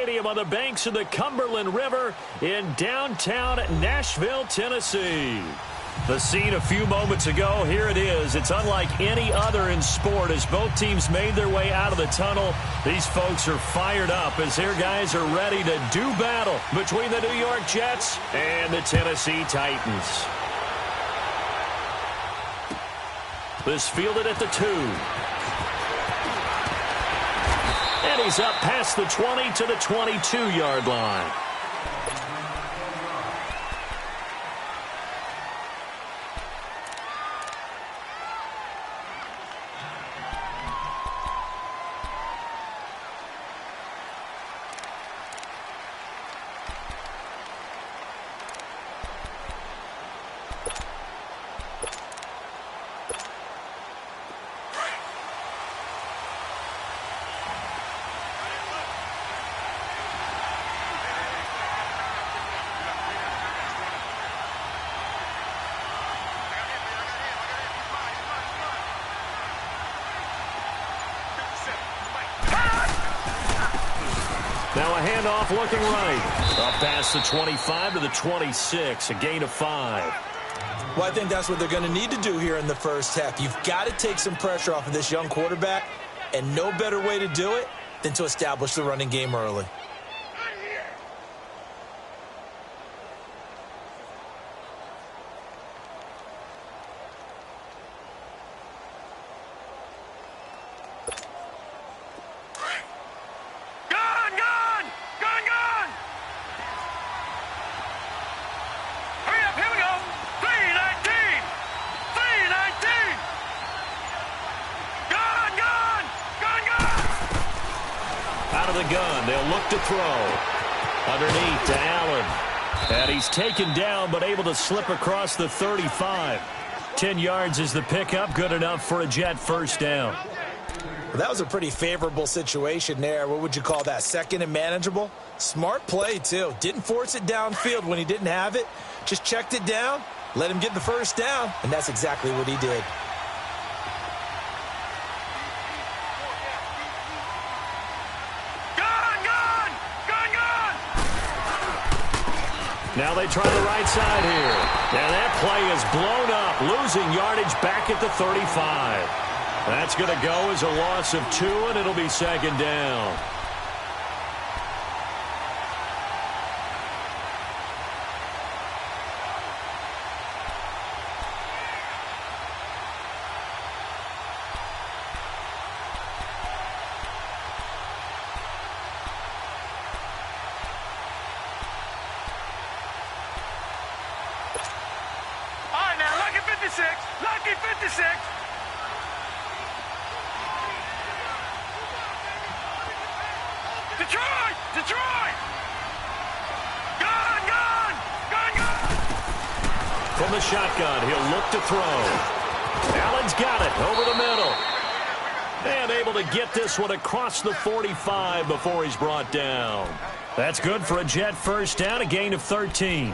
Stadium on the banks of the Cumberland River in downtown Nashville, Tennessee. The scene a few moments ago, here it is. It's unlike any other in sport as both teams made their way out of the tunnel. These folks are fired up as their guys are ready to do battle between the New York Jets and the Tennessee Titans. This fielded at the 2. And he's up past the 20 to the 22-yard line. Now a handoff looking right. Up past the 25 to the 26, a gain of 5. Well, I think that's what they're going to need to do here in the first half. You've got to take some pressure off of this young quarterback, and no better way to do it than to establish the running game early. The gun, they'll look to throw. Underneath to Allen. And he's taken down, but able to slip across the 35. 10 yards is the pickup, good enough for a Jet first down. Well, that was a pretty favorable situation there. What would you call that? Second and manageable? Smart play, too. Didn't force it downfield when he didn't have it. Just checked it down, let him get the first down, and that's exactly what he did. Now they try the right side here. And that play is blown up, losing yardage back at the 35. That's going to go as a loss of 2, and it'll be second down. Lucky 56. Detroit! Detroit! Gun! From the shotgun, he'll look to throw. Allen's got it over the middle. And able to get this one across the 45 before he's brought down. That's good for a Jet first down, a gain of 13.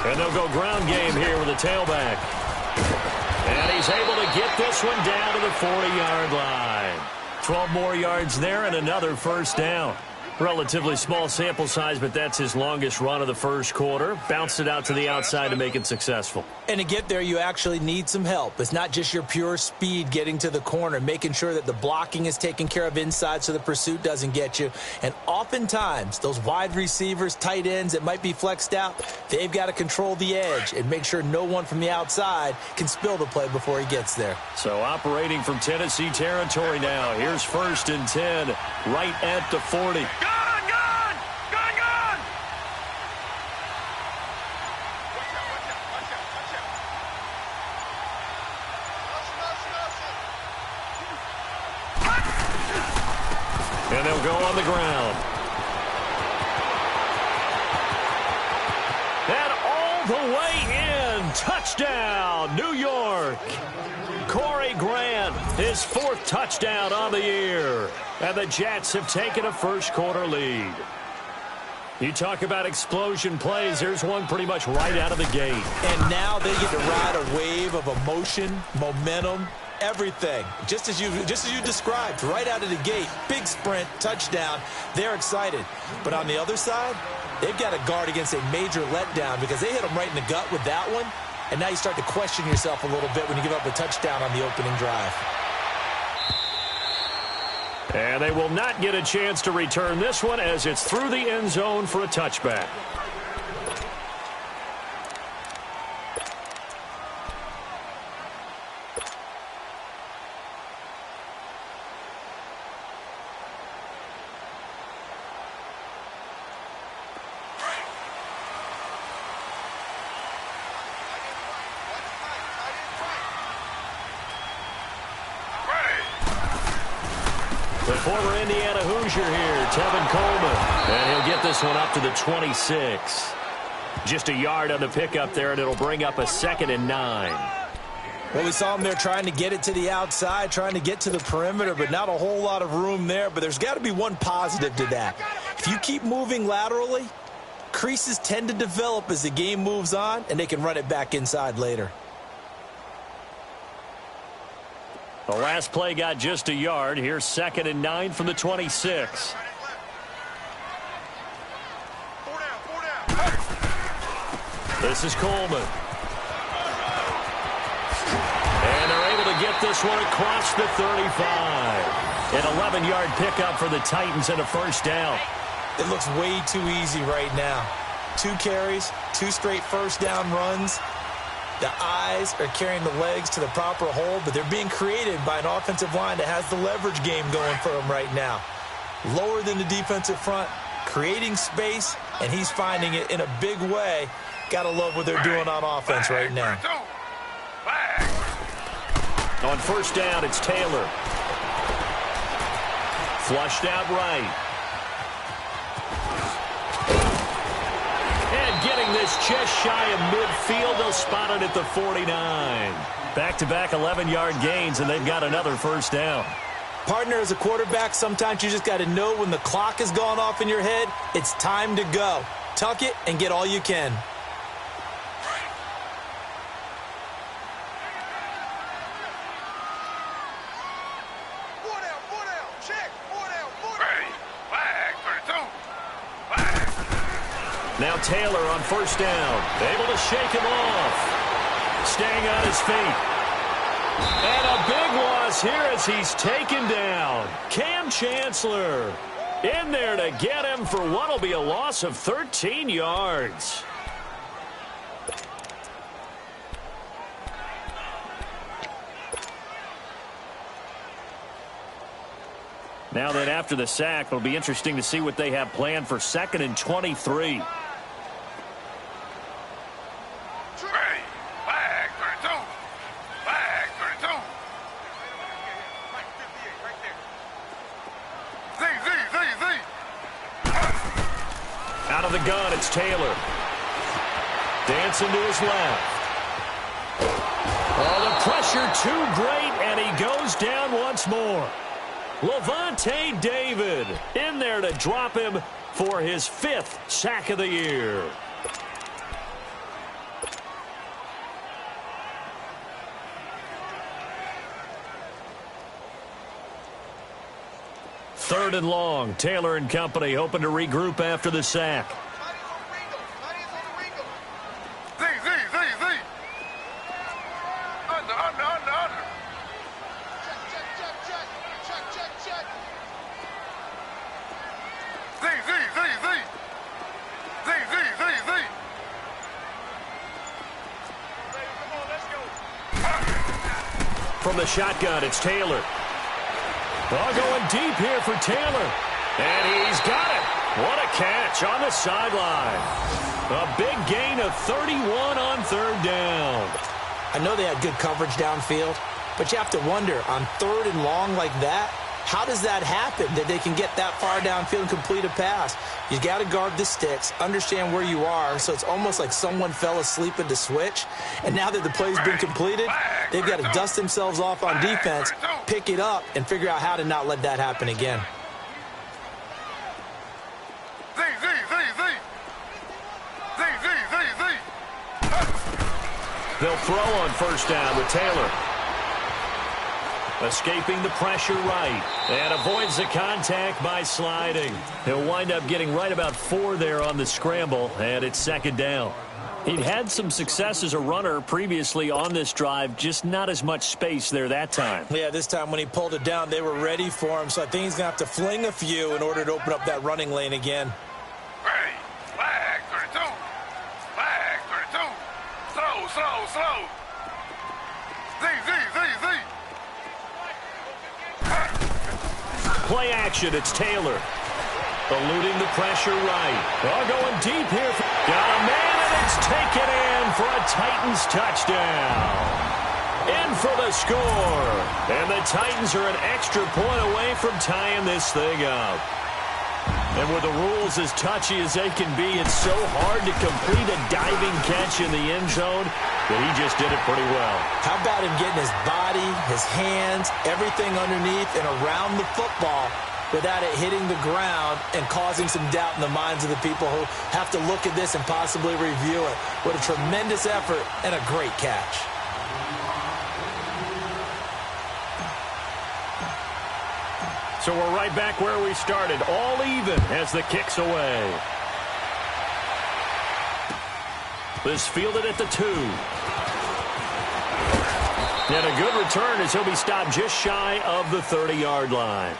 And they'll go ground game here with a tailback. And he's able to get this one down to the 40-yard line. 12 more yards there and another first down. Relatively small sample size, but that's his longest run of the first quarter. Bounced it out to the outside to make it successful. And to get there, you actually need some help. It's not just your pure speed getting to the corner, making sure that the blocking is taken care of inside so the pursuit doesn't get you. And oftentimes, those wide receivers, tight ends that might be flexed out, they've got to control the edge and make sure no one from the outside can spill the play before he gets there. So operating from Tennessee territory now. Here's 1st and 10, right at the 40. And they'll go on the ground. And all the way in. Touchdown, New York. Corey Grant His 4th touchdown on the year. And the Jets have taken a first-quarter lead. You talk about explosion plays. There's one pretty much right out of the gate. And now they get to ride a wave of emotion, momentum, everything. Just as you described, right out of the gate. Big sprint, touchdown. They're excited. But on the other side, they've got to guard against a major letdown because they hit them right in the gut with that one. And now you start to question yourself a little bit when you give up a touchdown on the opening drive. And they will not get a chance to return this one as it's through the end zone for a touchback. The former Indiana Hoosier here, Tevin Coleman. And he'll get this one up to the 26. Just a yard on the pickup there, and it'll bring up a 2nd and 9. Well, we saw him there trying to get it to the outside, trying to get to the perimeter, but not a whole lot of room there. But there's got to be one positive to that. If you keep moving laterally, creases tend to develop as the game moves on, and they can run it back inside later. The last play got just a yard. Here's 2nd and 9 from the 26. This is Coleman. And they're able to get this one across the 35. An 11-yard pickup for the Titans and a first down. It looks way too easy right now. 2 carries, 2 straight first down runs. The eyes are carrying the legs to the proper hole, but they're being created by an offensive line that has the leverage game going for them right now. Lower than the defensive front, creating space, and he's finding it in a big way. Gotta love what they're doing on offense right now. On first down, it's Taylor. Flushed out right. And getting this just shy of midfield, they'll spot it at the 49. Back-to-back 11-yard gains, and they've got another first down. Partner, as a quarterback, sometimes you just got to know when the clock has gone off in your head, it's time to go. Tuck it and get all you can. Now Taylor on first down, able to shake him off. Staying on his feet. And a big loss here as he's taken down. Cam Chancellor in there to get him for what will be a loss of 13 yards. Now then, after the sack, it'll be interesting to see what they have planned for 2nd and 23. Out of the gun, it's Taylor. Dancing to his left. Oh, the pressure too great, and he goes down once more. Levante David in there to drop him for his 5th sack of the year. Third and long. Taylor and company hoping to regroup after the sack. From the shotgun, it's Taylor. Ball going deep here for Taylor. And he's got it. What a catch on the sideline. A big gain of 31 on third down. I know they had good coverage downfield, but you have to wonder, on 3rd and long like that, How does that happen, that they can get that far downfield and complete a pass? You got to guard the sticks, understand where you are, so it's almost like someone fell asleep at the switch, and now that the play's been completed, they've got to dust themselves off on defense, pick it up, and figure out how to not let that happen again. They'll throw on first down with Taylor. Escaping the pressure right. And avoids the contact by sliding. He'll wind up getting right about 4 there on the scramble, and it's second down. He'd had some success as a runner previously on this drive, just not as much space there that time. Yeah, this time when he pulled it down, they were ready for him, so I think he's going to have to fling a few in order to open up that running lane again. Flag 32. Flag 32. Slow. Z. Play action, it's Taylor. Eluding the pressure right. Going deep here. Got a man, and it's taken in for a Titans touchdown. In for the score. And the Titans are an extra point away from tying this thing up. And with the rules as touchy as they can be, it's so hard to complete a diving catch in the end zone that he just did it pretty well. How about him getting his body, his hands, everything underneath and around the football without it hitting the ground and causing some doubt in the minds of the people who have to look at this and possibly review it. What a tremendous effort and a great catch. So we're right back where we started, all even as the kick's away. This fielded at the 2. And a good return as he'll be stopped just shy of the 30-yard line.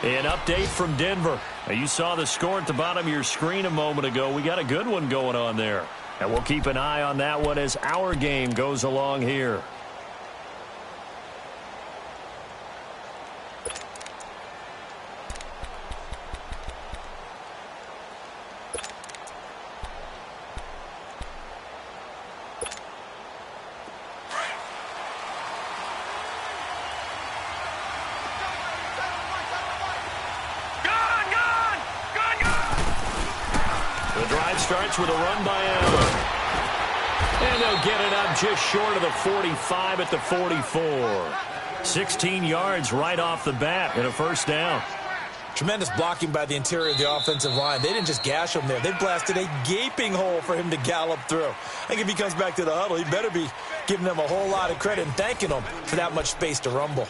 An update from Denver. Now, you saw the score at the bottom of your screen a moment ago. We got a good one going on there. And we'll keep an eye on that one as our game goes along here. Starts with a run by Allen. And they'll get it up just short of the 45 at the 44. 16 yards right off the bat and a first down. Tremendous blocking by the interior of the offensive line. They didn't just gash him there. They blasted a gaping hole for him to gallop through. I think if he comes back to the huddle, he better be giving them a whole lot of credit and thanking them for that much space to rumble.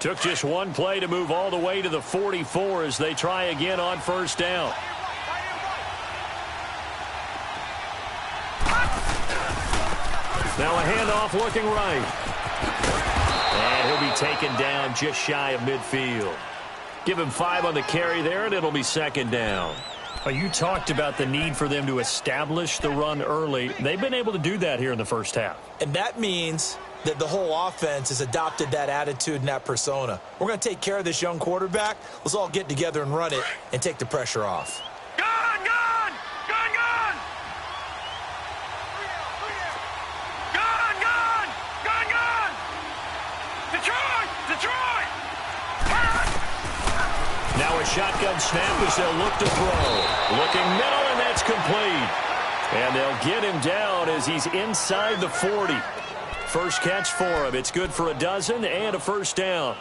Took just one play to move all the way to the 44 as they try again on first down. Now a handoff looking right. And he'll be taken down just shy of midfield. Give him 5 on the carry there, and it'll be second down. You talked about the need for them to establish the run early. They've been able to do that here in the first half. And that means that the whole offense has adopted that attitude and that persona. We're going to take care of this young quarterback. Let's all get together and run it and take the pressure off. Gun! Detroit! Now a shotgun snap as they'll look to throw. Looking middle, and that's complete. And they'll get him down as he's inside the 40. First catch for him. It's good for a dozen and a first down.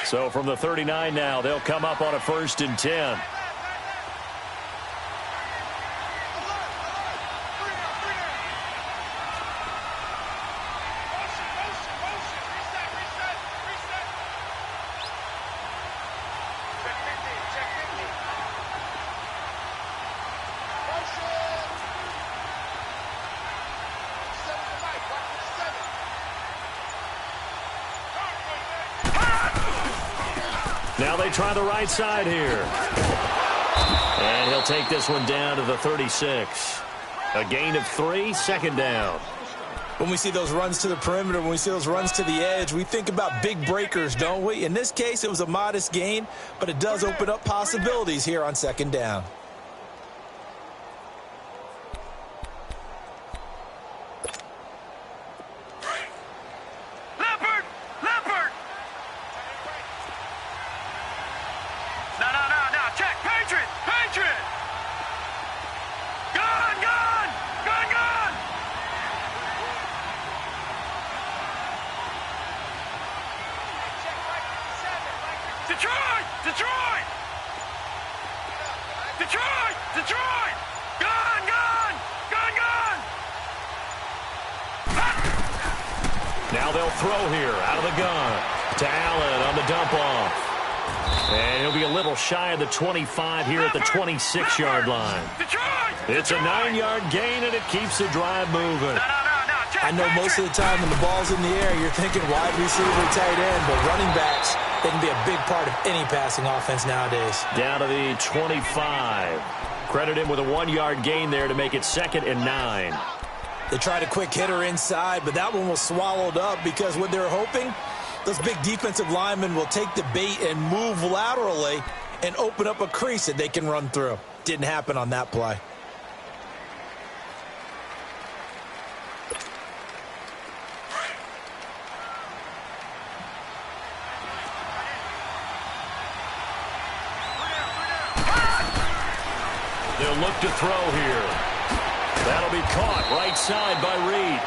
So from the 39 now, they'll come up on a 1st and 10. Now they try the right side here. And he'll take this one down to the 36. A gain of 3, second down. When we see those runs to the perimeter, when we see those runs to the edge, we think about big breakers, don't we? In this case, it was a modest gain, but it does open up possibilities here on second down. Now they'll throw here out of the gun to Allen on the dump off. And he'll be a little shy of the 25 here at the 26-yard line. It's a 9-yard gain, and it keeps the drive moving. I know most of the time when the ball's in the air, you're thinking wide receiver, tight end, but running backs, they can be a big part of any passing offense nowadays. Down to the 25. Credit him with a 1-yard gain there to make it 2nd and 9. They tried a quick hitter inside, but that one was swallowed up because what they're hoping, those big defensive linemen will take the bait and move laterally and open up a crease that they can run through. Didn't happen on that play. They'll look to throw here. That'll be caught right side by Reed.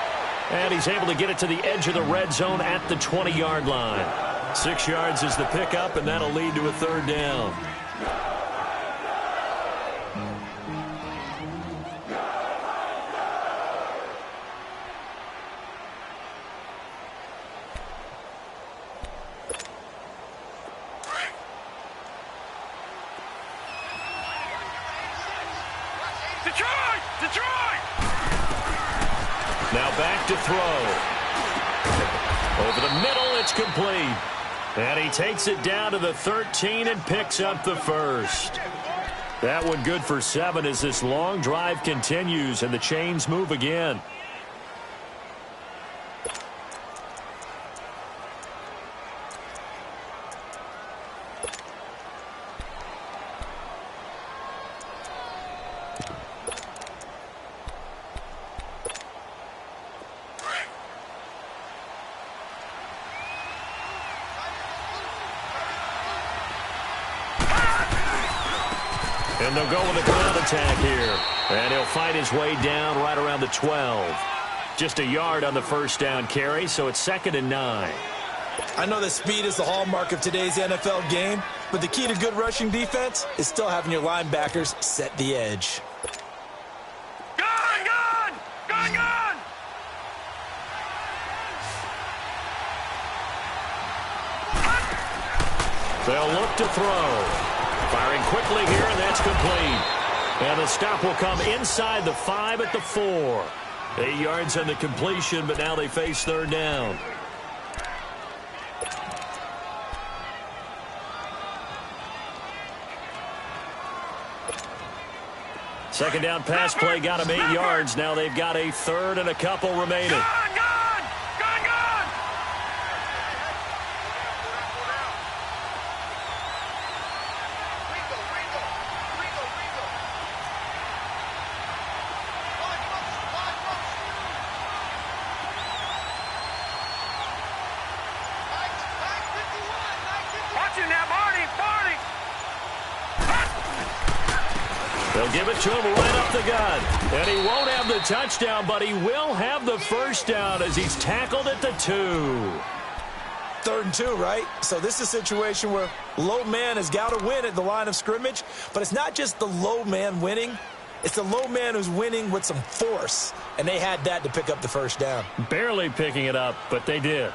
And he's able to get it to the edge of the red zone at the 20-yard line. 6 yards is the pickup, and that'll lead to a 3rd down. Now back to throw. Over the middle, it's complete. And he takes it down to the 13 and picks up the 1st. That one good for 7 as this long drive continues and the chains move again. And they'll go with a ground attack here. And he'll fight his way down right around the 12. Just a yard on the 1st down carry, so it's 2nd and 9. I know that speed is the hallmark of today's NFL game, but the key to good rushing defense is still having your linebackers set the edge. Gun! They'll look to throw. Firing quickly here, and that's complete. And the stop will come inside the 5 at the 4. 8 yards on the completion, but now they face 3rd down. Second down pass play got them 8 yards. Now they've got a 3rd and a couple remaining. They'll give it to him right up the gut. And he won't have the touchdown, but he will have the 1st down as he's tackled at the 2. 3rd and 2, right? So this is a situation where low man has got to win at the line of scrimmage, but it's not just the low man winning. It's the low man who's winning with some force, and they had that to pick up the 1st down. Barely picking it up, but they did.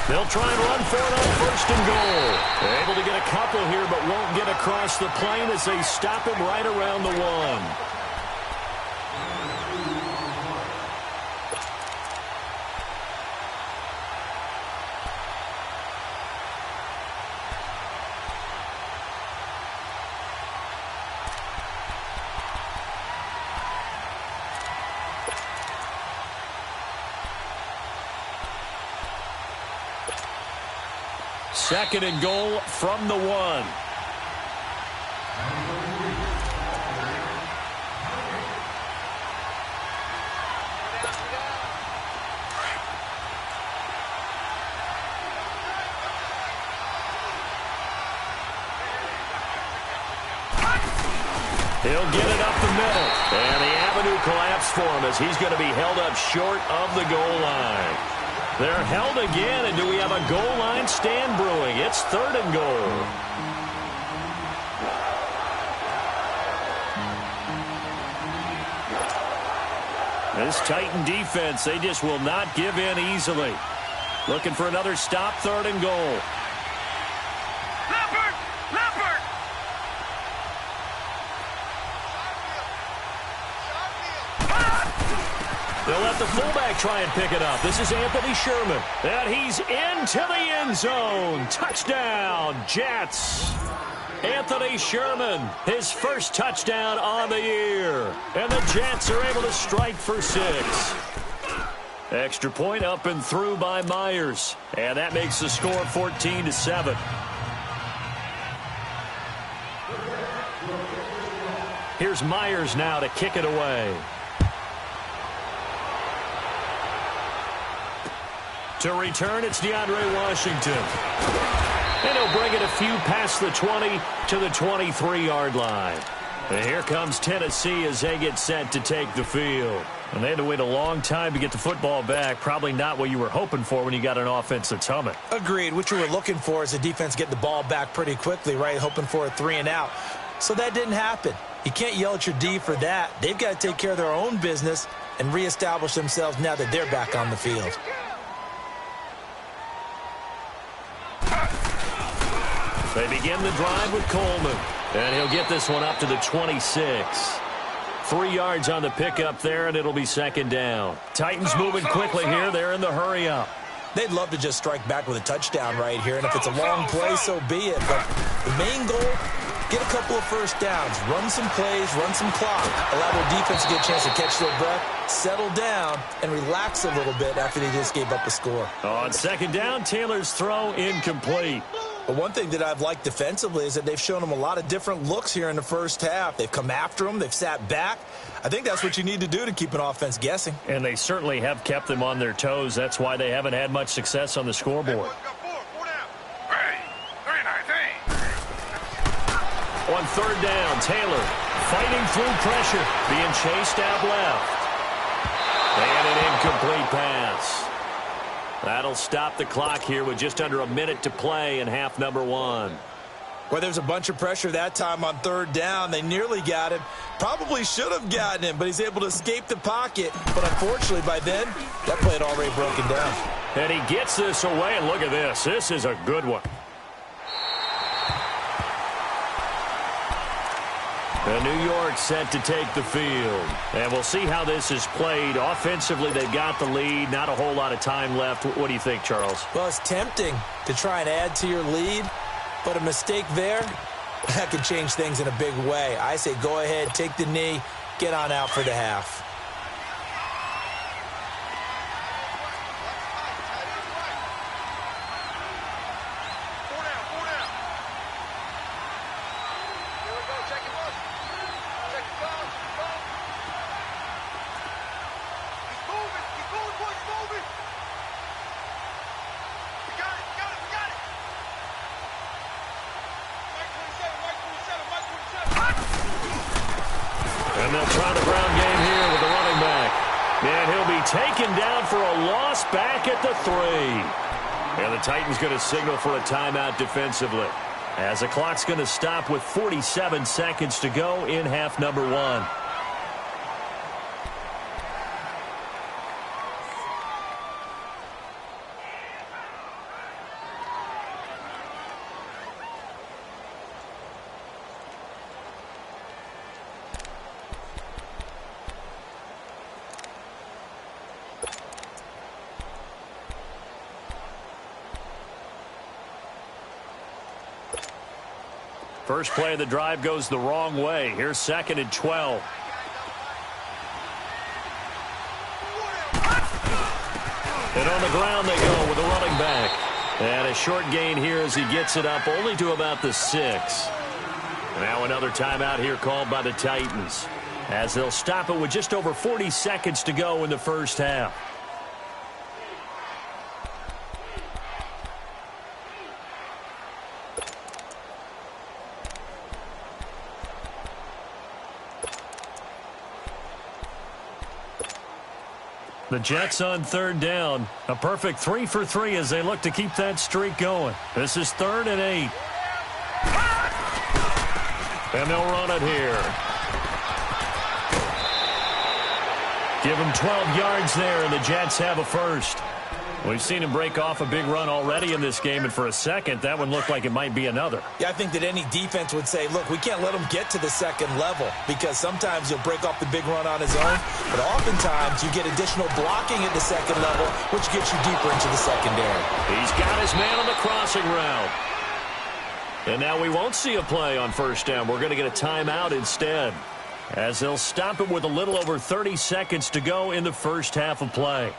They'll try and run for it on first and goal. They're able to get a couple here, but won't get across the plane as they stop him right around the 1. Second and goal from the 1. He'll get it up the middle. And the avenue collapsed for him as he's going to be held up short of the goal line. They're held again, and do we have a goal line stand brewing? It's third and goal. This Titan defense, they just will not give in easily. Looking for another stop, third and goal. They'll let the fullback try and pick it up. This is Anthony Sherman. And he's into the end zone. Touchdown, Jets. Anthony Sherman, his first touchdown on the year. And the Jets are able to strike for 6. Extra point up and through by Myers. And that makes the score 14-7. Here's Myers now to kick it away. To return, it's DeAndre Washington. And he'll bring it a few past the 20 to the 23-yard line. And here comes Tennessee as they get set to take the field. And they had to wait a long time to get the football back. Probably not what you were hoping for when you got an offense that's humming. Agreed. What you were looking for is the defense get the ball back pretty quickly, right? Hoping for a 3 and out. So that didn't happen. You can't yell at your D for that. They've got to take care of their own business and reestablish themselves now that they're back on the field. They begin the drive with Coleman. And he'll get this one up to the 26. 3 yards on the pickup there, and it'll be second down. Titans moving quickly here. They're in the hurry up. They'd love to just strike back with a touchdown right here, and if it's a long play, so be it. But the main goal, get a couple of first downs, run some plays, run some clock, allow their defense to get a chance to catch their breath, settle down, and relax a little bit after they just gave up a score. On second down, Taylor's throw incomplete. But one thing that I've liked defensively is that they've shown them a lot of different looks here in the first half. They've come after them. They've sat back. I think that's what you need to do to keep an offense guessing. And they certainly have kept them on their toes. That's why they haven't had much success on the scoreboard. On third down, Taylor fighting through pressure, being chased out left. And an incomplete pass. That'll stop the clock here with just under a minute to play in half number 1. Well, there's a bunch of pressure that time on third down. They nearly got him. Probably should have gotten him, but he's able to escape the pocket. But unfortunately, by then, that play had already broken down. And he gets this away, and look at this. This is a good one. And New York set to take the field. And we'll see how this is played. Offensively, they've got the lead. Not a whole lot of time left. What do you think, Charles? Well, it's tempting to try and add to your lead, but a mistake there, that could change things in a big way. I say go ahead, take the knee, get on out for the half. And they'll try the ground game here with the running back. And he'll be taken down for a loss back at the 3. And the Titans going to signal for a timeout defensively, as the clock's going to stop with 47 seconds to go in half number 1. First play of the drive goes the wrong way. Here's 2nd and 12. And on the ground they go with a running back. And a short gain here as he gets it up only to about the 6. Now another timeout here called by the Titans, as they'll stop it with just over 40 seconds to go in the first half. The Jets on 3rd down. A perfect 3 for 3 as they look to keep that streak going. This is 3rd and 8. And they'll run it here. Give them 12 yards there, and the Jets have a first. We've seen him break off a big run already in this game, and for a second, that one looked like it might be another. Yeah, I think that any defense would say, look, we can't let him get to the second level, because sometimes he'll break off the big run on his own, but oftentimes you get additional blocking at the second level, which gets you deeper into the secondary. He's got his man on the crossing route. And now we won't see a play on 1st down. We're going to get a timeout instead, as they'll stop it with a little over 30 seconds to go in the first half of play.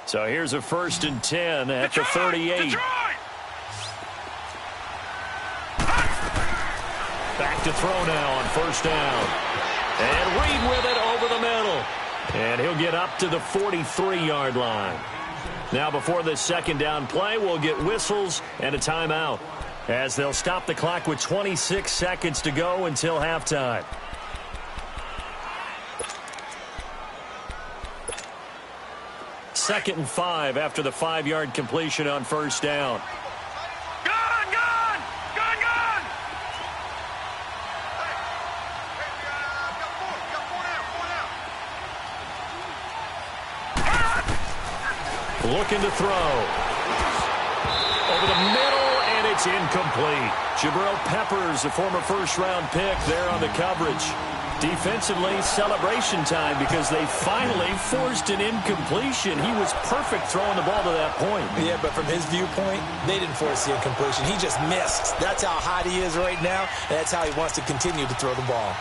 So here's a 1st and 10 at the 38. Back to throw now on 1st down. And Reed with it over the middle. And he'll get up to the 43-yard line. Now before this 2nd down play, we'll get whistles and a timeout, as they'll stop the clock with 26 seconds to go until halftime. Second and 5 after the 5-yard completion on 1st down. Gun! Gun! Gun! Gun! Looking to throw. Over the middle, and it's incomplete. Jabril Peppers, a former 1st-round pick, there on the coverage. Defensively, celebration time, because they finally forced an incompletion. He was perfect throwing the ball to that point. Yeah, but from his viewpoint, they didn't force the incompletion. He just missed. That's how hot he is right now, and that's how he wants to continue to throw the ball.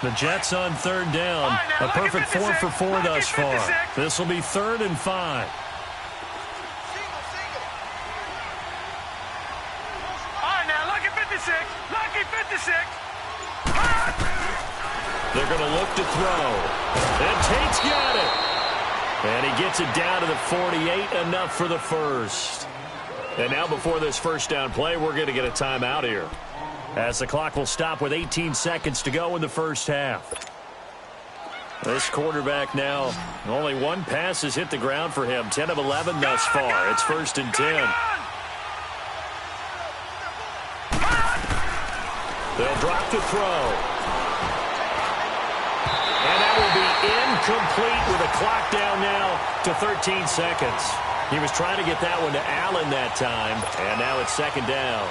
The Jets on 3rd down. A perfect 4 for 4 thus far. This will be 3rd and 5. All right, now, lucky 56. Lucky 56. They're going to look to throw. And Tate's got it. And he gets it down to the 48, enough for the first. And now before this 1st down play, we're going to get a timeout here, as the clock will stop with 18 seconds to go in the first half. This quarterback now, only one pass has hit the ground for him. 10 of 11 thus far. It's 1st and 10. They'll drop to throw. And that will be incomplete with a clock down now to 13 seconds. He was trying to get that one to Allen that time, and now it's 2nd down.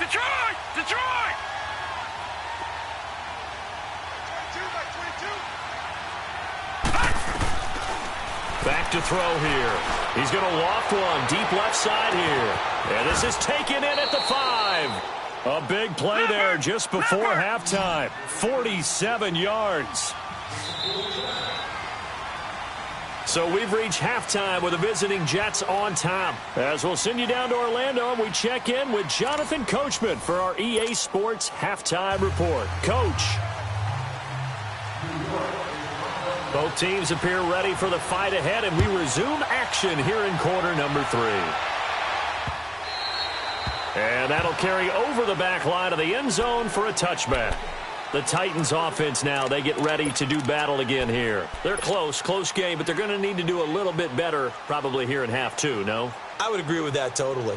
Detroit! Detroit! Back to throw here. He's going to loft one deep left side here. And this is taken in at the 5. A big play there just before halftime. 47 yards. So we've reached halftime with the visiting Jets on top. As we'll send you down to Orlando, and we check in with Jonathan Coachman for our EA Sports Halftime Report. Coach. Both teams appear ready for the fight ahead, and we resume action here in quarter number 3. And that'll carry over the back line of the end zone for a touchback. The Titans offense now, they get ready to do battle again here. They're close game, but they're going to need to do a little bit better probably here in half 2, no? I would agree with that totally.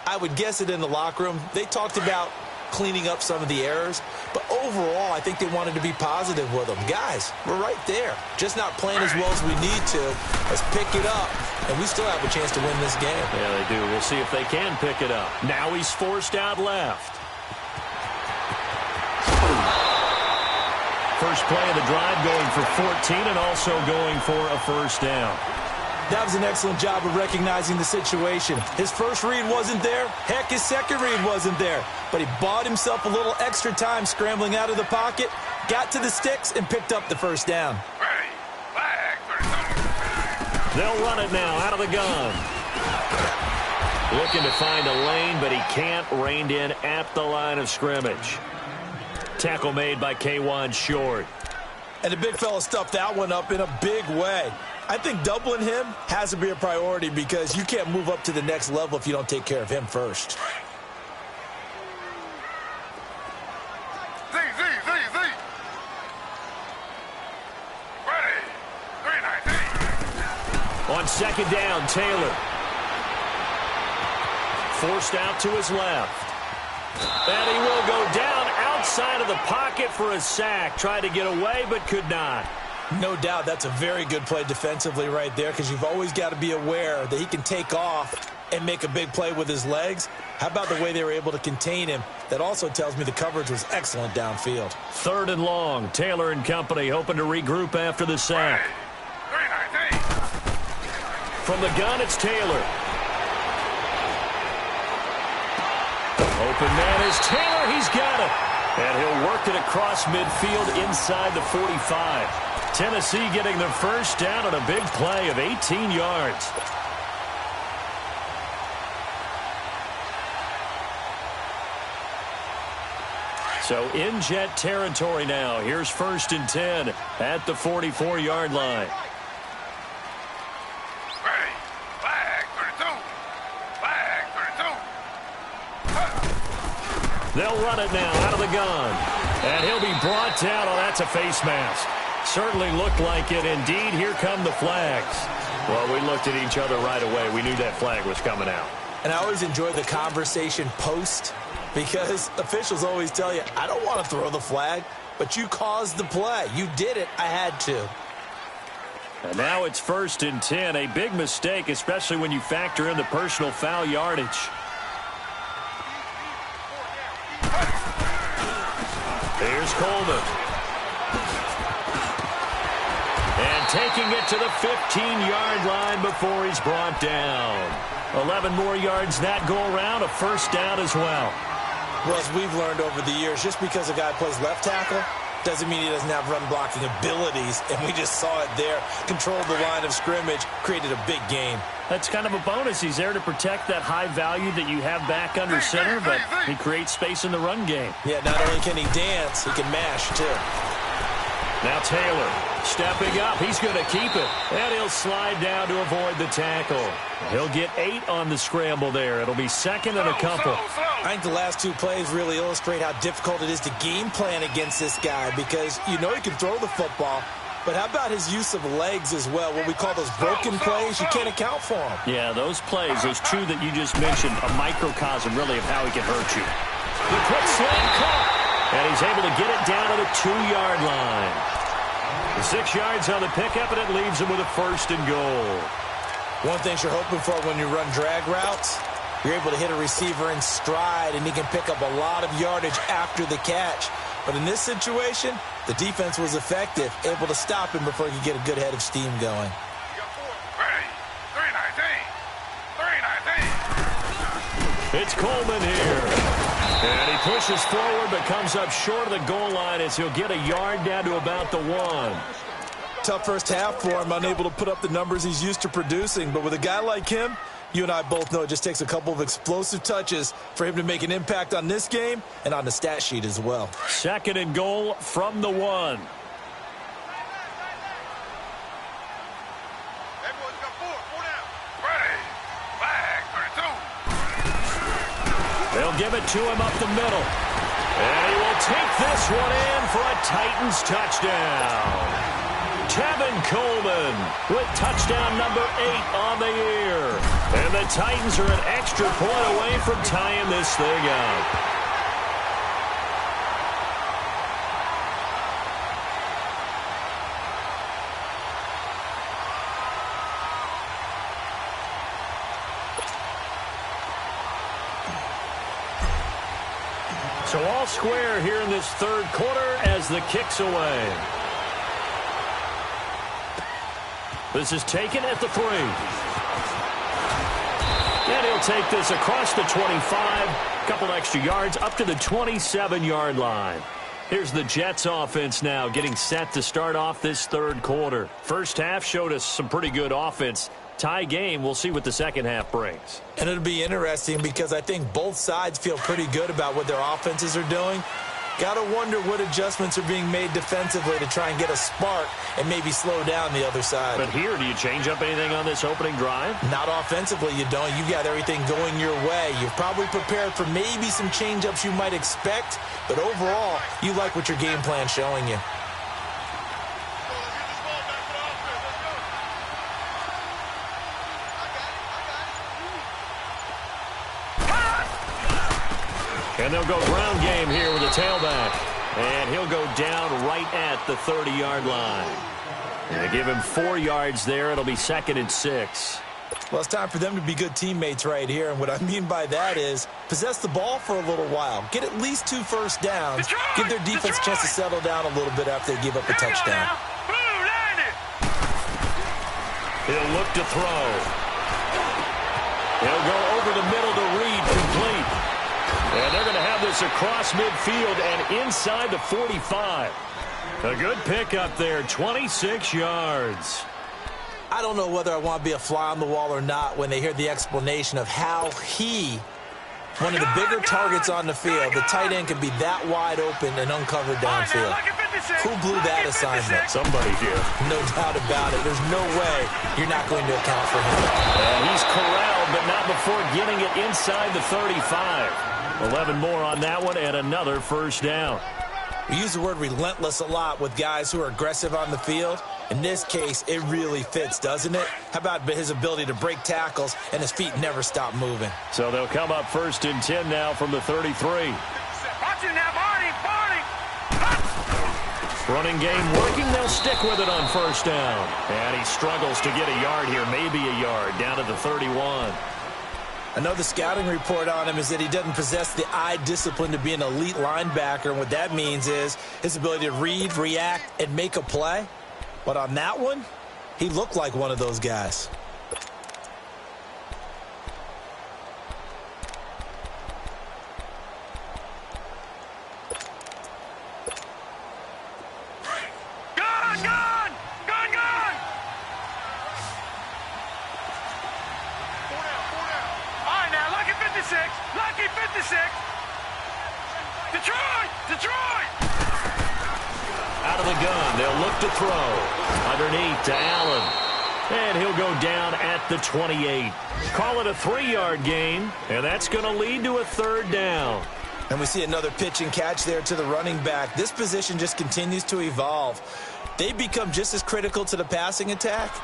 I would guess it in the locker room. They talked about cleaning up some of the errors. But overall, I think they wanted to be positive with them. Guys, we're right there. Just not playing as well as we need to. Let's pick it up, and we still have a chance to win this game. Yeah, they do. We'll see if they can pick it up. Now he's forced out left. First play of the drive going for 14 and also going for a first down. That was an excellent job of recognizing the situation. His first read wasn't there. Heck, his second read wasn't there. But he bought himself a little extra time scrambling out of the pocket, got to the sticks, and picked up the first down. They'll run it now out of the gun. Looking to find a lane, but he can't. Reined in at the line of scrimmage. Tackle made by K1 Short. And the big fella stuffed that one up in a big way. I think doubling him has to be a priority because you can't move up to the next level if you don't take care of him first. Z. Ready. 3-19. On second down, Taylor. Forced out to his left. And he will go down outside of the pocket for a sack. Tried to get away, but could not. No doubt that's a very good play defensively right there because you've always got to be aware that he can take off and make a big play with his legs. How about the way they were able to contain him? That also tells me the coverage was excellent downfield. Third and long. Taylor and company hoping to regroup after the sack. 3-19. From the gun, it's Taylor. Open man is Taylor. He's got it. And he'll work it across midfield inside the 45. Tennessee getting the first down on a big play of 18 yards. So in Jet territory now. Here's first and 10 at the 44-yard line. Ready. Flag 32. They'll run it now out of the gun. And he'll be brought down. Oh, that's a face mask. Certainly looked like it. Indeed, here come the flags. Well, we looked at each other right away. We knew that flag was coming out. And I always enjoy the conversation post because officials always tell you, I don't want to throw the flag, but you caused the play. You did it. I had to. And now it's first and 10. A big mistake, especially when you factor in the personal foul yardage. Here's Coleman. And taking it to the 15-yard line before he's brought down. 11 more yards that go around, a first down as well. Well, as we've learned over the years, just because a guy plays left tackle doesn't mean he doesn't have run-blocking abilities, and we just saw it there. Controlled the line of scrimmage, created a big gain. That's kind of a bonus. He's there to protect that high value that you have back under center, but he creates space in the run game. Yeah, not only can he dance, he can mash, too. Now Taylor stepping up. He's going to keep it, and he'll slide down to avoid the tackle. He'll get 8 on the scramble there. It'll be second and a couple. I think the last two plays really illustrate how difficult it is to game plan against this guy because you know he can throw the football, but how about his use of legs as well? What we call those broken plays, you can't account for them. Yeah, those plays, those two that you just mentioned, a microcosm really of how he can hurt you. The quick slant caught, and he's able to get it down to the 2-yard line. 6 yards on the pickup, and it leaves him with a first and goal. One thing you're hoping for when you run drag routes, you're able to hit a receiver in stride, and he can pick up a lot of yardage after the catch. But in this situation, the defense was effective, able to stop him before he could get a good head of steam going. Ready. 3-19. It's Coleman here. And he pushes forward but comes up short of the goal line as he'll get a yard down to about the 1. Tough first half for him, unable to put up the numbers he's used to producing. But with a guy like him, you and I both know it just takes a couple of explosive touches for him to make an impact on this game and on the stat sheet as well. Second and goal from the 1. Everyone's got 4 down. Ready. Flag 32. They'll give it to him up the middle. And he will take this one in for a Titans touchdown. Tevin Coleman with touchdown number 8 on the year. And the Titans are an extra point away from tying this thing up. So all square here in this third quarter as the kick's away. This is taken at the 3. And he'll take this across the 25. Couple extra yards up to the 27-yard line. Here's the Jets offense now getting set to start off this third quarter. First half showed us some pretty good offense. Tie game, we'll see what the second half brings. And it'll be interesting because I think both sides feel pretty good about what their offenses are doing. Got to wonder what adjustments are being made defensively to try and get a spark and maybe slow down the other side. But here, do you change up anything on this opening drive? Not offensively, you don't. You've got everything going your way. You've probably prepared for maybe some change-ups you might expect, but overall, you like what your game plan's showing you. And they'll go ground game here with a tailback. And he'll go down right at the 30-yard line. And they give him 4 yards there. It'll be 2nd and 6. Well, it's time for them to be good teammates right here. And what I mean by that is possess the ball for a little while. Get at least 2 first downs. Give their defense a chance to settle down a little bit after they give up a touchdown. He'll look to throw. He'll go over the middle to Reed, complete. And they're going to have this across midfield and inside the 45. A good pickup there, 26 yards. I don't know whether I want to be a fly on the wall or not when they hear the explanation of how he, one of the bigger targets on the field, the tight end can be that wide open and uncovered downfield. Who blew that assignment? Somebody did. No doubt about it. There's no way you're not going to account for him. And he's corralled, but not before getting it inside the 35. 11 more on that one and another first down. We use the word relentless a lot with guys who are aggressive on the field. In this case, it really fits, doesn't it? How about his ability to break tackles and his feet never stop moving? So they'll come up 1st and 10 now from the 33. Watch him now, Barney. Running game working. They'll stick with it on 1st down. And he struggles to get a yard here, maybe a yard, down to the 31. I know the scouting report on him is that he doesn't possess the eye discipline to be an elite linebacker. And what that means is his ability to read, react, and make a play. But on that one, he looked like one of those guys. Lucky 56. Detroit. Out of the gun, they'll look to throw. Underneath to Allen. And he'll go down at the 28. Call it a 3-yard gain, and that's going to lead to a 3rd down. And we see another pitch and catch there to the running back. This position just continues to evolve. They become just as critical to the passing attack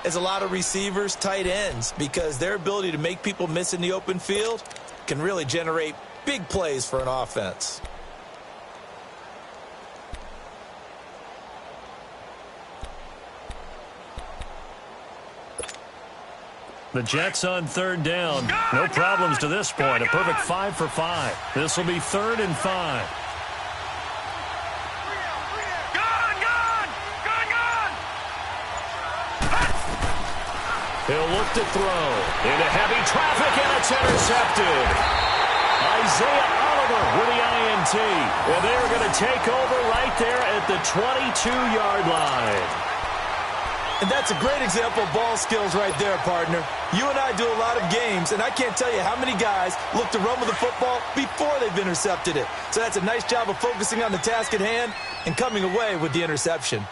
as a lot of receivers, tight ends, because their ability to make people miss in the open field can really generate big plays for an offense. The Jets on 3rd down. No problems to this point. A perfect 5 for 5. This will be 3rd and 5. He'll look to throw. Into heavy traffic, and it's intercepted. Isaiah Oliver with the INT. And they're going to take over right there at the 22-yard line. And that's a great example of ball skills right there, partner. You and I do a lot of games, and I can't tell you how many guys look to run with the football before they've intercepted it. So that's a nice job of focusing on the task at hand and coming away with the interception.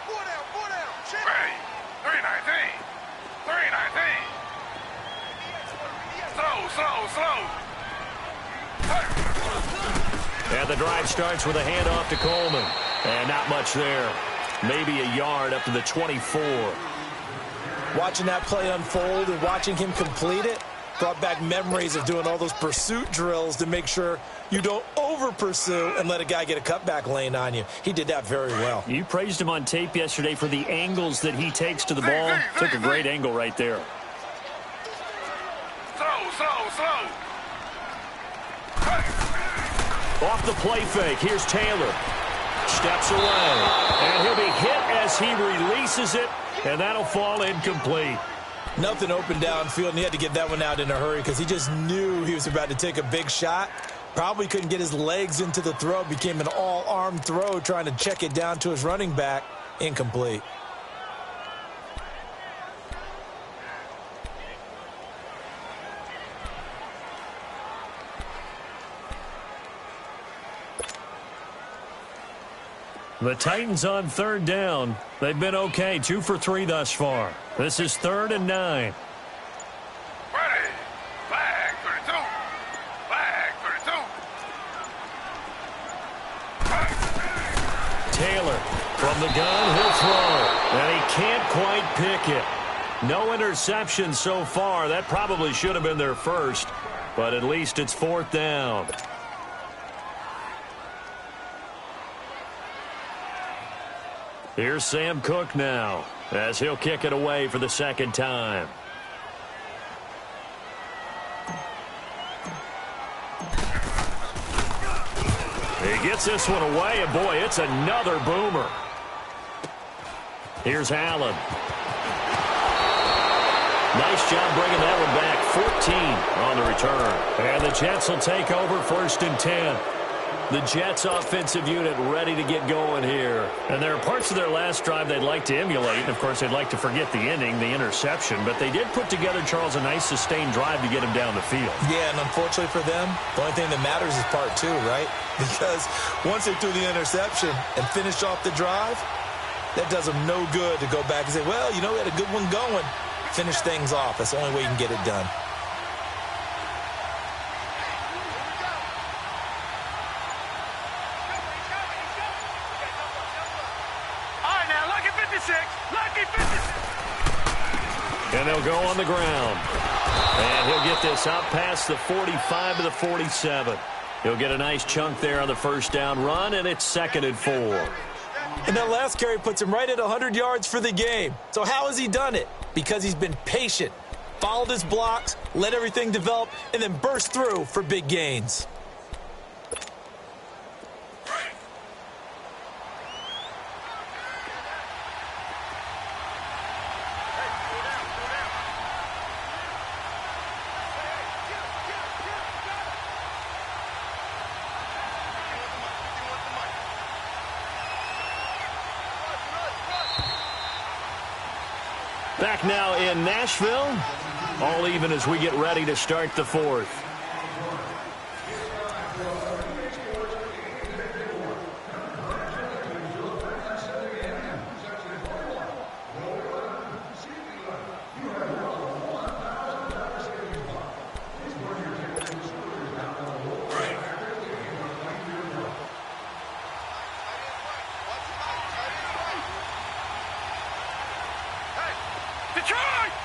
And the drive starts with a handoff to Coleman. And not much there. Maybe a yard up to the 24. Watching that play unfold and watching him complete it brought back memories of doing all those pursuit drills to make sure you don't over-pursue and let a guy get a cutback lane on you. He did that very well. You praised him on tape yesterday for the angles that he takes to the ball. Took a great angle right there. Slow. Off the play fake, here's Taylor. Steps away, and he'll be hit as he releases it, and that'll fall incomplete. Nothing open downfield, and he had to get that one out in a hurry because he just knew he was about to take a big shot. Probably couldn't get his legs into the throw. Became an all-arm throw trying to check it down to his running back. Incomplete. The Titans on third down. They've been okay, 2 for 3 thus far. This is 3rd and 9. Ready. Flag 32. Flag 32. Taylor from the gun, he'll throw. And he can't quite pick it. No interception so far. That probably should have been their first. But at least it's 4th down. Here's Sam Cook now, as he'll kick it away for the 2nd time. He gets this one away, and boy, it's another boomer. Here's Allen. Nice job bringing that one back. 14 on the return. And the Jets will take over 1st and 10. The Jets offensive unit ready to get going here. And there are parts of their last drive they'd like to emulate. And, of course, they'd like to forget the ending, the interception. But they did put together, Charles, a nice sustained drive to get him down the field. Yeah, and unfortunately for them, the only thing that matters is part 2, right? Because once they threw the interception and finished off the drive, that does them no good to go back and say, well, you know, we had a good one going. Finish things off. That's the only way you can get it done. And they'll go on the ground. And he'll get this out past the 45 to the 47. He'll get a nice chunk there on the 1st down run, and it's 2nd and 4. And that last carry puts him right at 100 yards for the game. So how has he done it? Because he's been patient, followed his blocks, let everything develop, and then burst through for big gains. Back now in Nashville, all even as we get ready to start the 4th.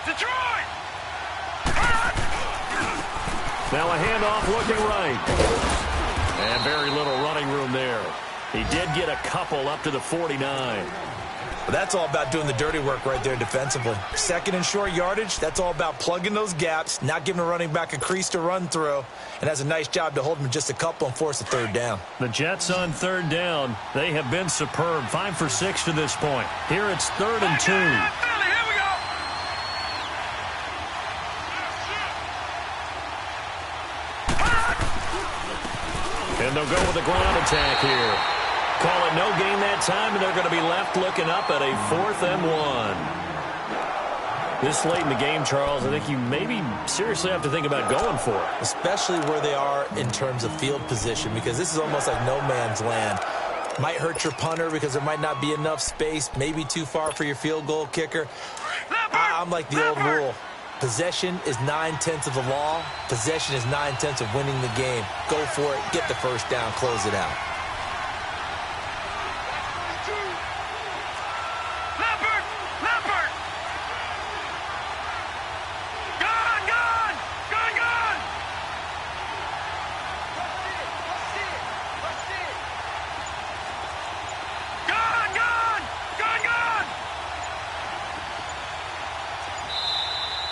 Detroit! Now a handoff looking right. And very little running room there. He did get a couple up to the 49. That's all about doing the dirty work right there defensively. 2nd and short yardage, that's all about plugging those gaps, not giving a running back a crease to run through, and has a nice job to hold him just a couple and force a 3rd down. The Jets on 3rd down, they have been superb. 5 for 6 to this point. Here it's 3rd and 2. And they'll go with a ground attack here. Call it no gain that time, and they're going to be left looking up at a 4th and 1. This late in the game, Charles, I think you maybe seriously have to think about going for it. Especially where they are in terms of field position, because this is almost like no man's land. Might hurt your punter because there might not be enough space, maybe too far for your field goal kicker. I'm like the old rule. Possession is 9/10 of the law. Possession is 9/10 of winning the game. Go for it. Get the 1st down. Close it out.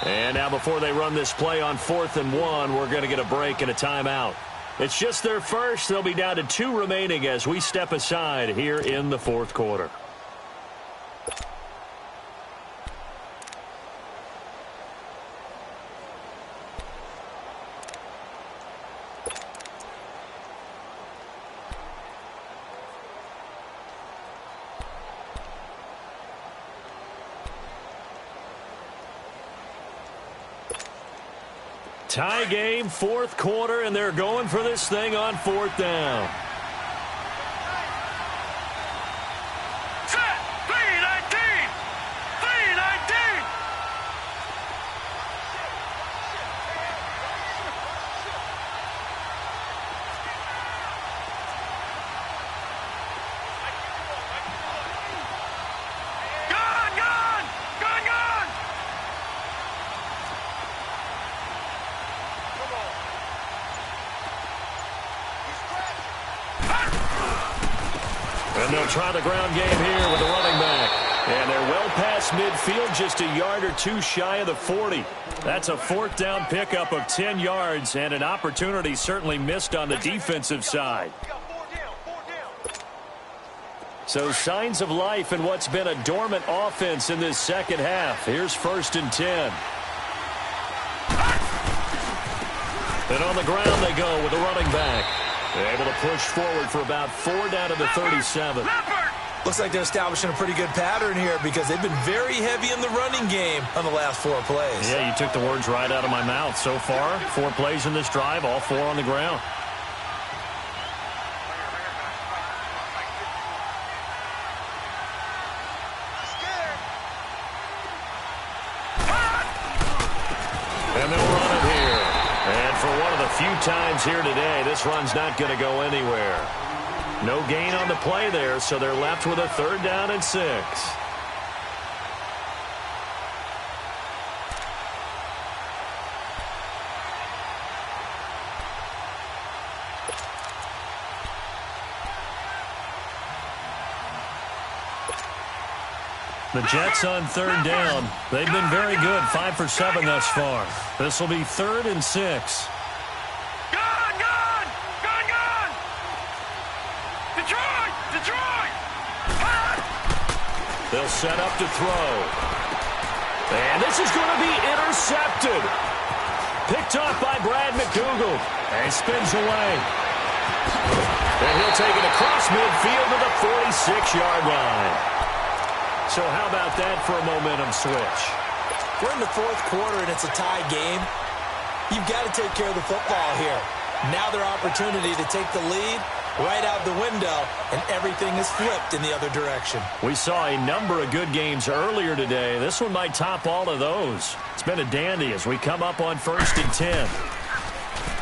And now before they run this play on 4th and 1, we're going to get a break and a timeout. It's just their first. They'll be down to 2 remaining as we step aside here in the fourth quarter. Tie game, fourth quarter, and they're going for this thing on fourth down. Set! 319! 319! Gone! Gone! Gone! Gone! And they'll try the ground game here with the running back. And they're well past midfield, just a yard or two shy of the 40. That's a fourth down pickup of 10 yards and an opportunity certainly missed on the defensive side. So signs of life in what's been a dormant offense in this second half. Here's 1st and 10. And on the ground they go with the running back. They're able to push forward for about 4 down to the 37. Looks like they're establishing a pretty good pattern here because they've been very heavy in the running game on the last 4 plays. Yeah, you took the words right out of my mouth. So far, 4 plays in this drive, all 4 on the ground. And they'll run it here. And for one of the few times here today, this run's not going to go anywhere. No gain on the play there, so they're left with a 3rd down and 6. The Jets on 3rd down. They've been very good, 5 for 7 thus far. This will be 3rd and 6. Gone! Gone! Gone! Gone! Detroit! Detroit! They'll set up to throw. And this is going to be intercepted. Picked off by Brad McDougal. And spins away. And he'll take it across midfield to the 46-yard line. So how about that for a momentum switch? We're in the fourth quarter, and it's a tie game. You've got to take care of the football here. Now their opportunity to take the lead right out the window, and everything is flipped in the other direction. We saw a number of good games earlier today. This one might top all of those. It's been a dandy as we come up on 1st and 10.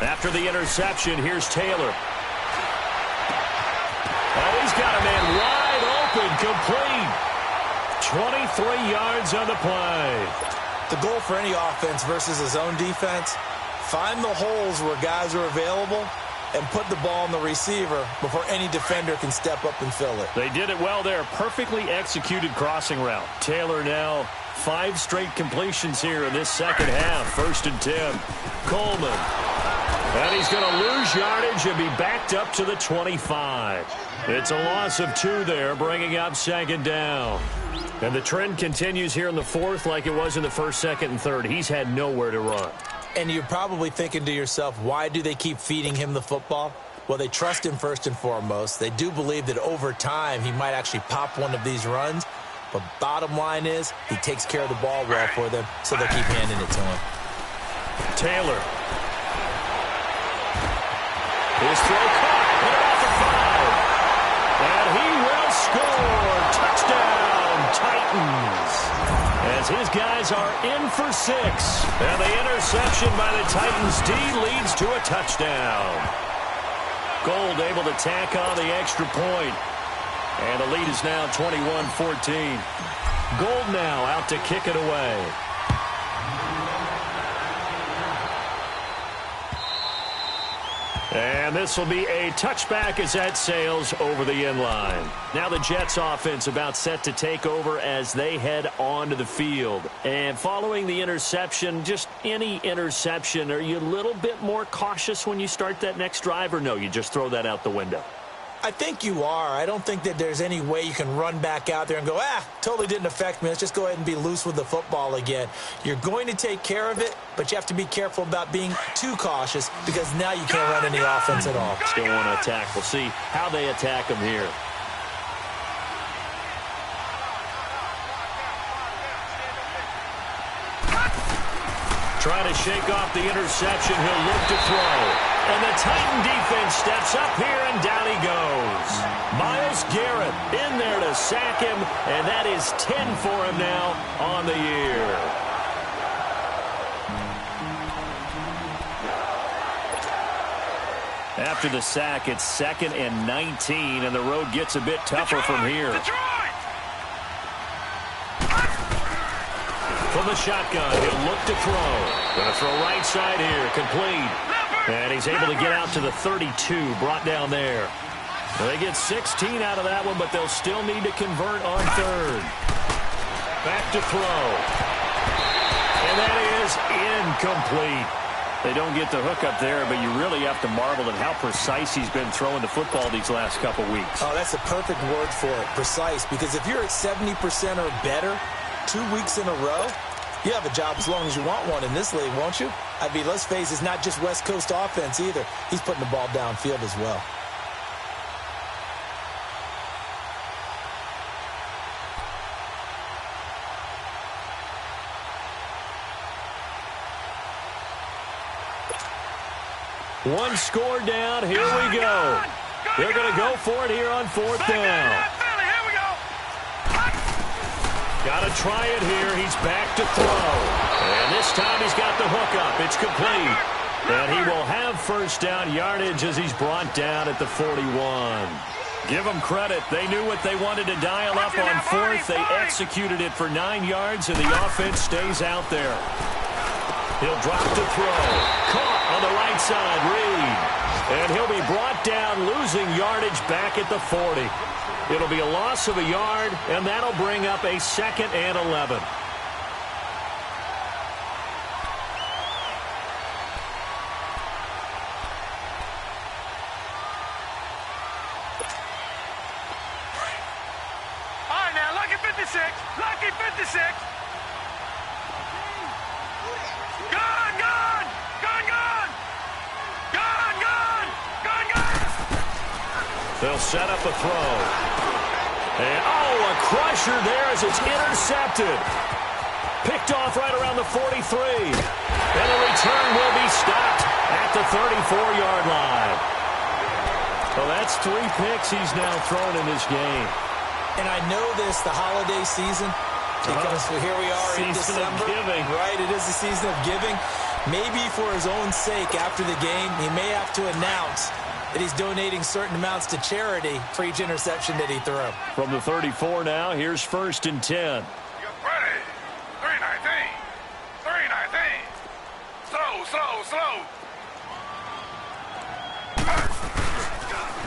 After the interception, here's Taylor. Oh, he's got a man wide open, complete. 23 yards on the play. The goal for any offense versus his own defense, find the holes where guys are available and put the ball on the receiver before any defender can step up and fill it. They did it well there. Perfectly executed crossing route. Taylor now 5 straight completions here in this second half. 1st and 10. Coleman. And he's going to lose yardage and be backed up to the 25. It's a loss of 2 there, bringing up 2nd down. And the trend continues here in the 4th like it was in the 1st, 2nd, and 3rd. He's had nowhere to run. And you're probably thinking to yourself, why do they keep feeding him the football? Well, they trust him first and foremost. They do believe that over time he might actually pop one of these runs. But bottom line is he takes care of the ball well for them, so they'll keep handing it to him. Taylor. His throw caught. Put it off the 5. And he will score. Touchdown, Titans. As his guys are in for 6. And the interception by the Titans D leads to a touchdown. Gold able to tack on the extra point. And the lead is now 21-14. Gold now out to kick it away. And this will be a touchback as that sails over the end line. Now the Jets offense about set to take over as they head onto the field. And following the interception, just any interception, are you a little bit more cautious when you start that next drive, or no, you just throw that out the window? I think you are. I don't think that there's any way you can run back out there and go, totally didn't affect me. Let's just go ahead and be loose with the football again. You're going to take care of it, but you have to be careful about being too cautious because now you can't run any offense at all. Still want to attack. We'll see how they attack them here. Trying to shake off the interception. He'll look to throw. And the Titan defense steps up here, and down he goes. Myles Garrett in there to sack him, and that is 10 for him now on the year. After the sack, it's 2nd and 19, and the road gets a bit tougher from here. From the shotgun, he'll look to throw. Going to throw right side here, complete. And he's able to get out to the 32, brought down there. Well, they get 16 out of that one, but they'll still need to convert on 3rd. Back to throw. And that is incomplete. They don't get the hook up there, but you really have to marvel at how precise he's been throwing the football these last couple weeks. Oh, that's the perfect word for it, precise, because if you're at 70% or better 2 weeks in a row, you have a job as long as you want one in this league, won't you? I mean, let's face it, it's not just West Coast offense either. He's putting the ball downfield as well. One score down. Here we go. They're going to go for it here on 4th down. Got to try it here. He's back to throw. And this time he's got the hook up. It's complete. And he will have 1st down yardage as he's brought down at the 41. Give them credit. They knew what they wanted to dial up on 4th. They executed it for 9 yards, and the offense stays out there. He'll drop to throw. Caught on the right side, Reed. And he'll be brought down, losing yardage back at the 40. It'll be a loss of a yard, and that'll bring up a 2nd and 11. All right, now, lucky 56. Lucky 56. Gone, gone. Gone, gone. Gone, gone. Gone, gone. They'll set up a throw. And, a crusher there as it's intercepted. Picked off right around the 43. And the return will be stopped at the 34-yard line. Well, that's 3 picks he's now thrown in this game. And I know this, the holiday season, because here we are in December. Giving. Right, it is the season of giving. Maybe for his own sake after the game, he may have to announce that he's donating certain amounts to charity for each interception that he threw. From the 34 now, here's 1st and 10. You're ready. 319. 319. Slow.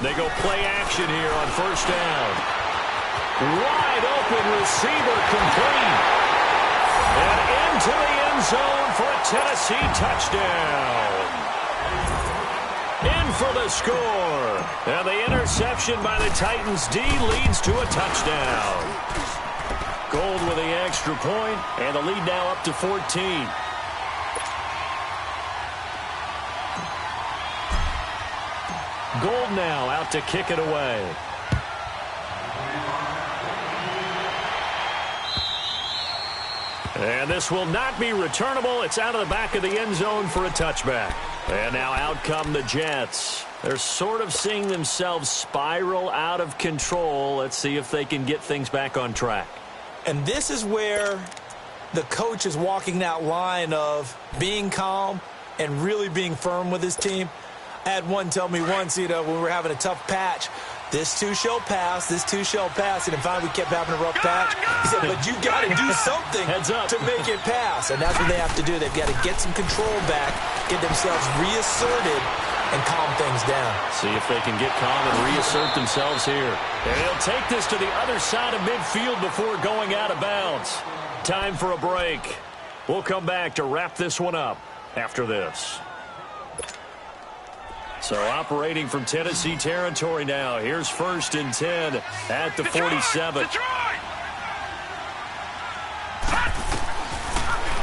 They go play action here on 1st down. Wide open receiver, complete. And into the end zone for a Tennessee touchdown. In for the score. And the interception by the Titans D leads to a touchdown. Gold with the extra point, and the lead now up to 14. Gold now out to kick it away. And this will not be returnable. It's out of the back of the end zone for a touchback. And now out come the Jets. They're sort of seeing themselves spiral out of control. Let's see if they can get things back on track. And this is where the coach is walking that line of being calm and really being firm with his team. I had one tell me once, when we were having a tough patch, this too shall pass, this too shall pass. And finally we kept having a rough patch. He said, but you got to do something to make it pass. And that's what they have to do. They've got to get some control back, get themselves reasserted, and calm things down. See if they can get calm and reassert themselves here. And they'll take this to the other side of midfield before going out of bounds. Time for a break. We'll come back to wrap this one up after this. So operating from Tennessee territory now. Here's 1st and 10 at the 47.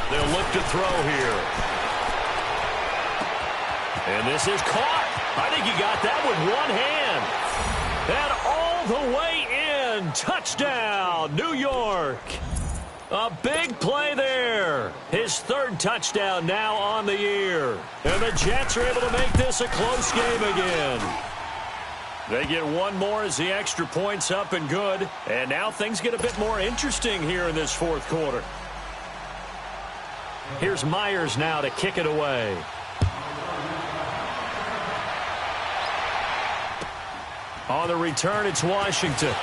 They'll look to throw here. And this is caught. I think he got that with one hand. And all the way in. Touchdown, New York. A big play there. His 3rd touchdown now on the year. And the Jets are able to make this a close game again. They get one more as the extra point's up and good. And now things get a bit more interesting here in this 4th quarter. Here's Myers now to kick it away. On the return, it's Washington.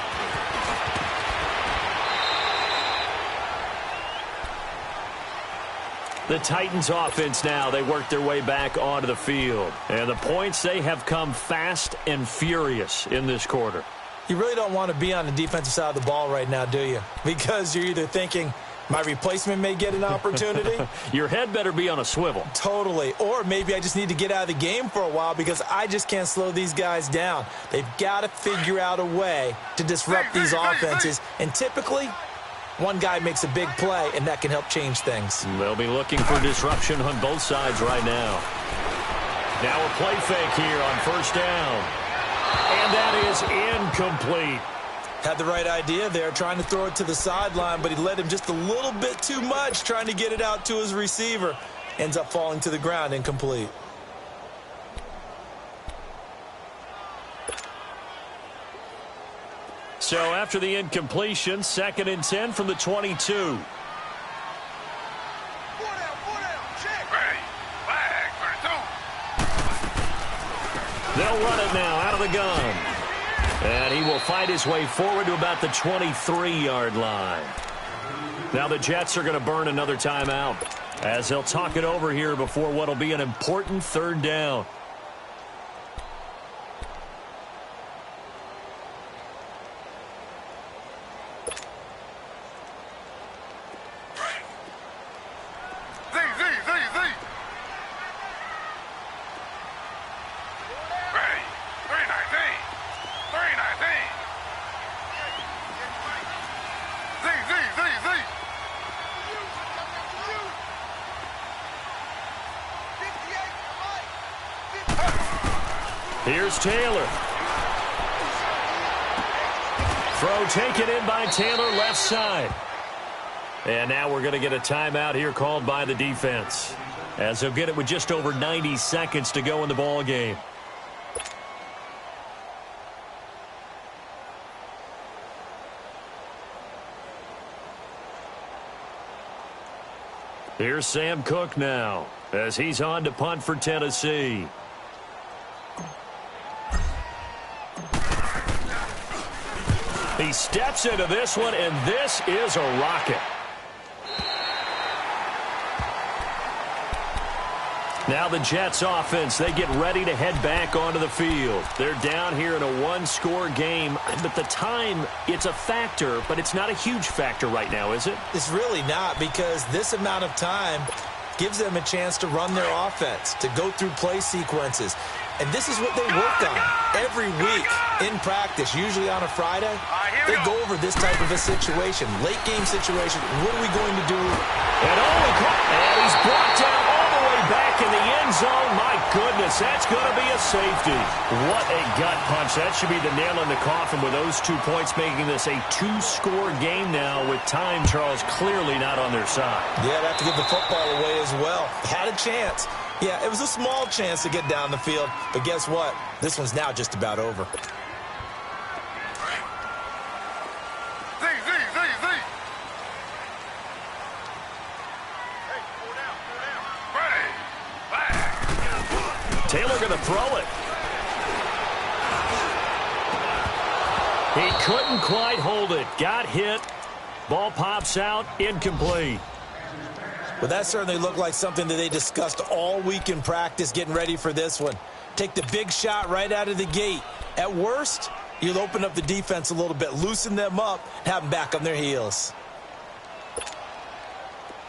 The Titans offense now, they work their way back onto the field. And the points, they have come fast and furious in this quarter. You really don't want to be on the defensive side of the ball right now, do you? Because you're either thinking, my replacement may get an opportunity. Your head better be on a swivel. Totally. Or maybe I just need to get out of the game for a while because I just can't slow these guys down. They've got to figure out a way to disrupt these offenses. And typically, one guy makes a big play, and that can help change things. They'll be looking for disruption on both sides right now. Now a play fake here on 1st down. And that is incomplete. Had the right idea there, trying to throw it to the sideline, but he led him just a little bit too much, trying to get it out to his receiver. Ends up falling to the ground, incomplete. So after the incompletion, 2nd and 10 from the 22. They'll run it now out of the gun. And he will fight his way forward to about the 23-yard line. Now the Jets are going to burn another timeout as they'll talk it over here before what will be an important 3rd down. Here's Taylor. Throw taken in by Taylor, left side. And now we're going to get a timeout here called by the defense, as they'll get it with just over 90 seconds to go in the ball game. Here's Sam Cook now, as he's on to punt for Tennessee. He steps into this one, and this is a rocket. Now the Jets offense, they get ready to head back onto the field. They're down here in a one-score game, but the time, it's a factor, but it's not a huge factor right now, is it? It's really not, because this amount of time gives them a chance to run their offense, to go through play sequences. And this is what they work on every week in practice, usually on a Friday. They go over this type of a situation, late game situation. What are we going to do? And he's brought down all the way back in the end zone. My goodness, that's going to be a safety. What a gut punch. That should be the nail in the coffin with those 2 points, making this a 2-score game now with time, Charles, clearly not on their side. Yeah, they have to give the football away as well. Had a chance. Yeah, it was a small chance to get down the field, but guess what? This one's now just about over. Taylor going to throw it. He couldn't quite hold it. Got hit. Ball pops out. Incomplete. Well, that certainly looked like something that they discussed all week in practice getting ready for this one. Take the big shot right out of the gate. At worst, you'll open up the defense a little bit, loosen them up, and have them back on their heels.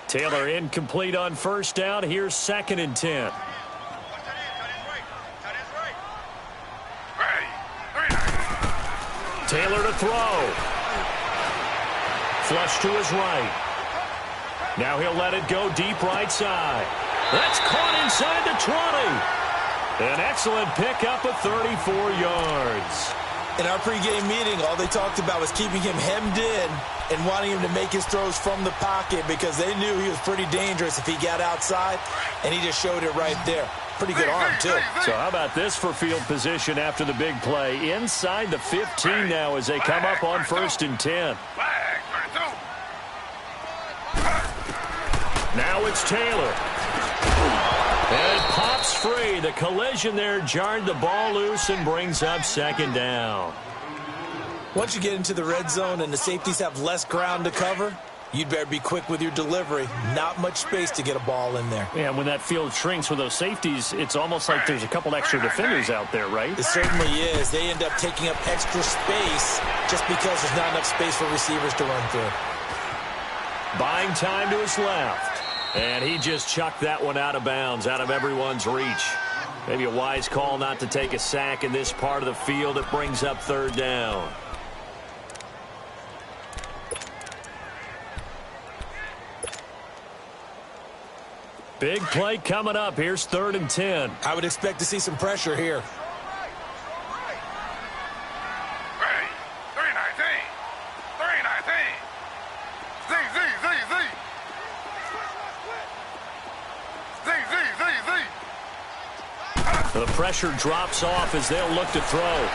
Taylor incomplete on first down. Here's 2nd and 10. Taylor to throw. Flush to his right. Now he'll let it go deep right side. That's caught inside the 20. An excellent pickup of 34 yards. In our pregame meeting, all they talked about was keeping him hemmed in and wanting him to make his throws from the pocket because they knew he was pretty dangerous if he got outside, and he just showed it right there. Pretty good arm, too. So how about this for field position after the big play? Inside the 15 now as they come up on 1st and 10. Now it's Taylor. And it pops free. The collision there jarred the ball loose and brings up 2nd down. Once you get into the red zone and the safeties have less ground to cover, you'd better be quick with your delivery. Not much space to get a ball in there. Yeah, when that field shrinks with those safeties, it's almost like there's a couple extra defenders out there, right? It certainly is. They end up taking up extra space just because there's not enough space for receivers to run through. Buying time to his left. And he just chucked that one out of bounds, out of everyone's reach. Maybe a wise call not to take a sack in this part of the field. It brings up 3rd down. Big play coming up. Here's 3rd and 10. I would expect to see some pressure here. The pressure drops off as they'll look to throw.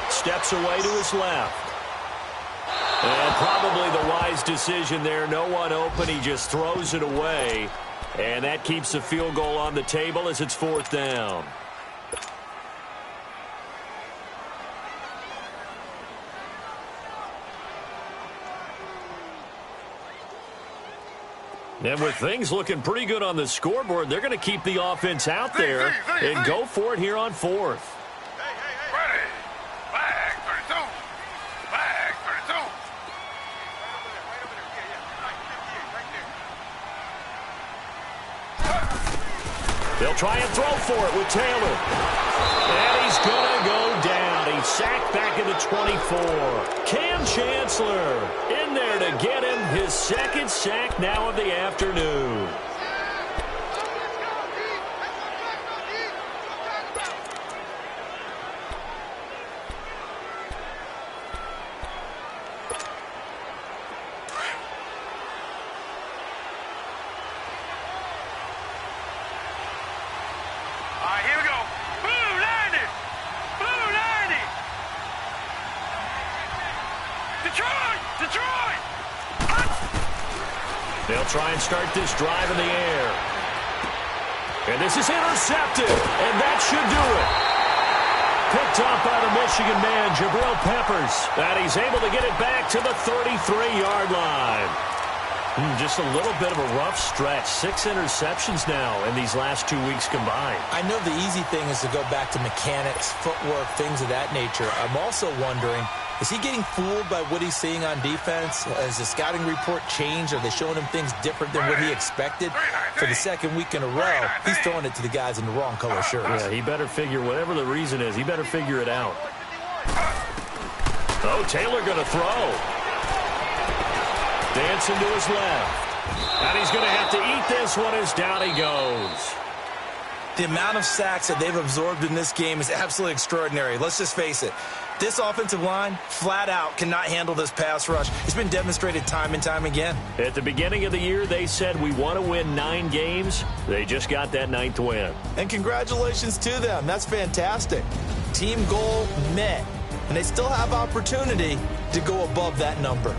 Steps away to his left. And probably the wise decision there. No one open. He just throws it away. And that keeps the field goal on the table as it's 4th down. And with things looking pretty good on the scoreboard, they're going to keep the offense out there and go for it here on 4th. Ready. Flag 32. Flag 32. They'll try and throw for it with Taylor. And he's going to go down. He's sacked back at the 24. Cam Chancellor in there to get him his 2nd sack now of the afternoon. Here we go. Blue 90. Blue 90. Detroit. Detroit. They'll try and start this drive in the air. And this is intercepted. And that should do it. Picked up by the Michigan man, Jabril Peppers. And he's able to get it back to the 33-yard line. Just a little bit of a rough stretch. 6 interceptions now in these last 2 weeks combined. I know the easy thing is to go back to mechanics, footwork, things of that nature. I'm also wondering, is he getting fooled by what he's seeing on defense? Has the scouting report changed? Are they showing him things different than what he expected? For the 2nd week in a row, he's throwing it to the guys in the wrong color shirts. Yeah, he better figure, whatever the reason is, he better figure it out. Oh, Taylor going to throw. Dancing to his left. And he's going to have to eat this one as down he goes. The amount of sacks that they've absorbed in this game is absolutely extraordinary. Let's just face it. This offensive line, flat out, cannot handle this pass rush. It's been demonstrated time and time again. At the beginning of the year, they said we want to win 9 games. They just got that 9th win. And congratulations to them. That's fantastic. Team goal met. And they still have opportunity to go above that number.